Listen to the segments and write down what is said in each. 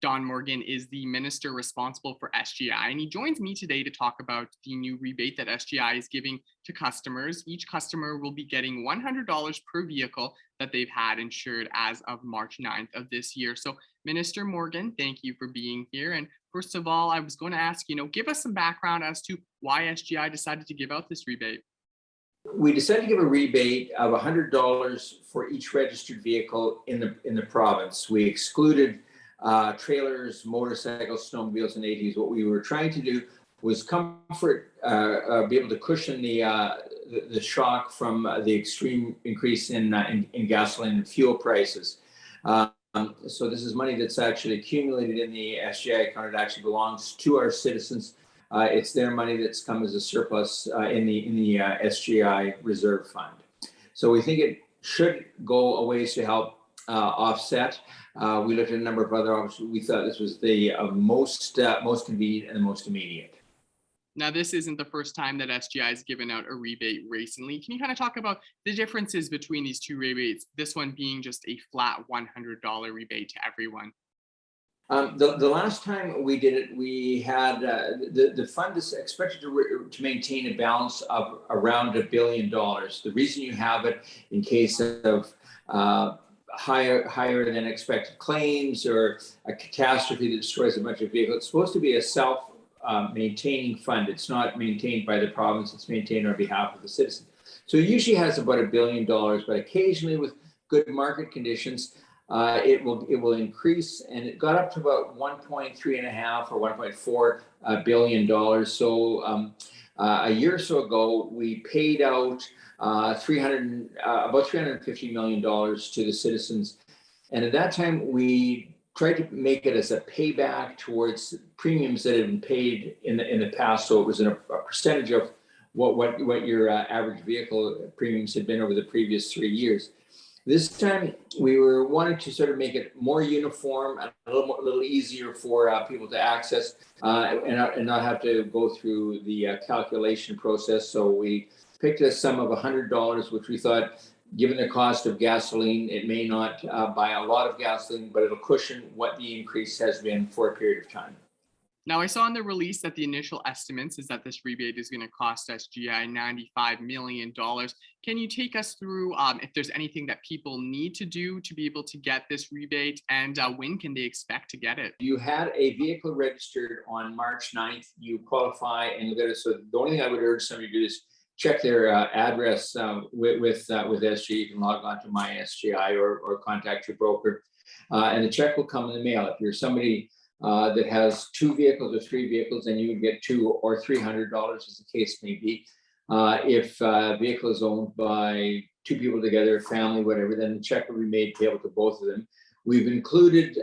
Don Morgan is the minister responsible for SGI, and he joins me today to talk about the new rebate that SGI is giving to customers. Each customer will be getting $100 per vehicle that they've had insured as of March 9th of this year. So, Minister Morgan, thank you for being here. And first of all, I was going to ask, give us some background as to why SGI decided to give out this rebate. We decided to give a rebate of $100 for each registered vehicle in the province. We excluded trailers, motorcycles, snowmobiles, and ATVs. What we were trying to do was be able to cushion the shock from the extreme increase in gasoline and fuel prices. So this is money that's actually accumulated in the SGI account. It actually belongs to our citizens. It's their money that's come as a surplus in the SGI reserve fund. So we think it should go a ways to help offset. We looked at a number of other options. We thought this was the most convenient and the most immediate. Now, this isn't the first time that SGI has given out a rebate recently. Can you kind of talk about the differences between these two rebates, this one being just a flat $100 rebate to everyone? The last time we did it, we had the fund is expected to maintain a balance of around $1 billion. The reason you have it in case of higher than expected claims or a catastrophe that destroys a bunch of vehicles. It's supposed to be a self-maintaining fund. It's not maintained by the province. It's maintained on behalf of the citizen. So it usually has about $1 billion, but occasionally with good market conditions, it will increase, and it got up to about 1.3 or 1.4 billion dollars. So a year or so ago, we paid out about $350 million to the citizens, and at that time we tried to make it as a payback towards premiums that had been paid in the past. So it was a percentage of what your average vehicle premiums had been over the previous 3 years. This time, we wanted to sort of make it more uniform and a little easier for people to access and not have to go through the calculation process. So we picked a sum of $100, which we thought, given the cost of gasoline, it may not buy a lot of gasoline, but it'll cushion what the increase has been for a period of time. Now, I saw in the release that the initial estimates is that this rebate is going to cost SGI $95 million. Can you take us through if there's anything that people need to do to be able to get this rebate, and when can they expect to get it? You had a vehicle registered on March 9th, you qualify and you get it. So the only thing I would urge somebody to do is check their address with SGI. You can log on to My SGI or contact your broker, and the check will come in the mail. If you're somebody that has 2 vehicles or 3 vehicles, then you would get $200 or $300, as the case may be. If a vehicle is owned by 2 people together, family, whatever, then the check will be made payable to both of them. We've included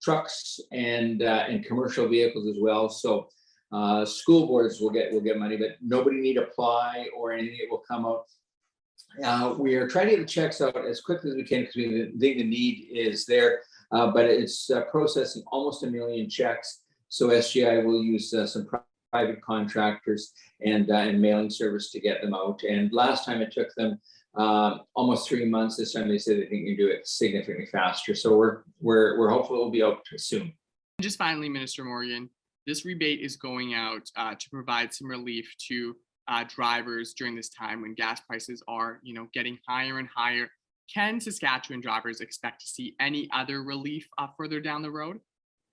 trucks and commercial vehicles as well. So school boards will get money, but nobody need apply or anything. It will come out. We are trying to get the checks out as quickly as we can because we think the need is there. But it's processing almost 1 million checks. So SGI will use some private contractors and mailing service to get them out. And last time it took them almost 3 months. This time they said they think you can do it significantly faster. So we're hopeful it will be out soon. Just finally, Minister Morgan, this rebate is going out to provide some relief to drivers during this time when gas prices are, getting higher and higher. Can Saskatchewan drivers expect to see any other relief further down the road?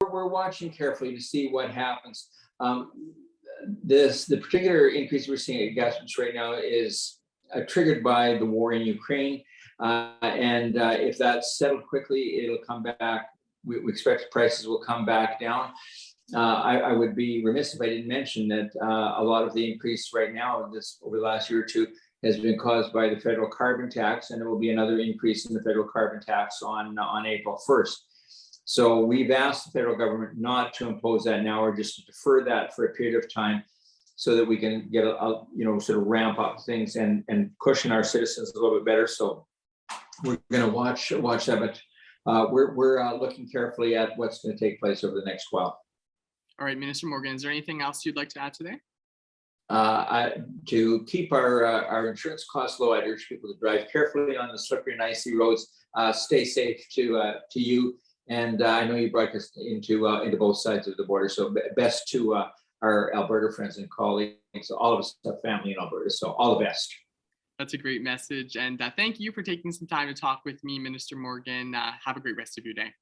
We're watching carefully to see what happens. The particular increase we're seeing at gas prices right now is triggered by the war in Ukraine. And if that's settled quickly, it'll come back. We expect prices will come back down. I would be remiss if I didn't mention that a lot of the increase right now over the last year or two has been caused by the federal carbon tax, and there will be another increase in the federal carbon tax on April 1st. So we've asked the federal government not to impose that now, or just to defer that for a period of time, so that we can get sort of ramp up things and cushion our citizens a little bit better. So we're going to watch that, but we're looking carefully at what's going to take place over the next while. All right, Minister Morgan, is there anything else you'd like to add today? To keep our insurance costs low, I'd urge people to drive carefully on the slippery and icy roads. Stay safe to you And I know you broadcast into both sides of the border. So best to our Alberta friends and colleagues. All of us have family in Alberta, so all the best. That's a great message. And thank you for taking some time to talk with me, Minister Morgan. Have a great rest of your day.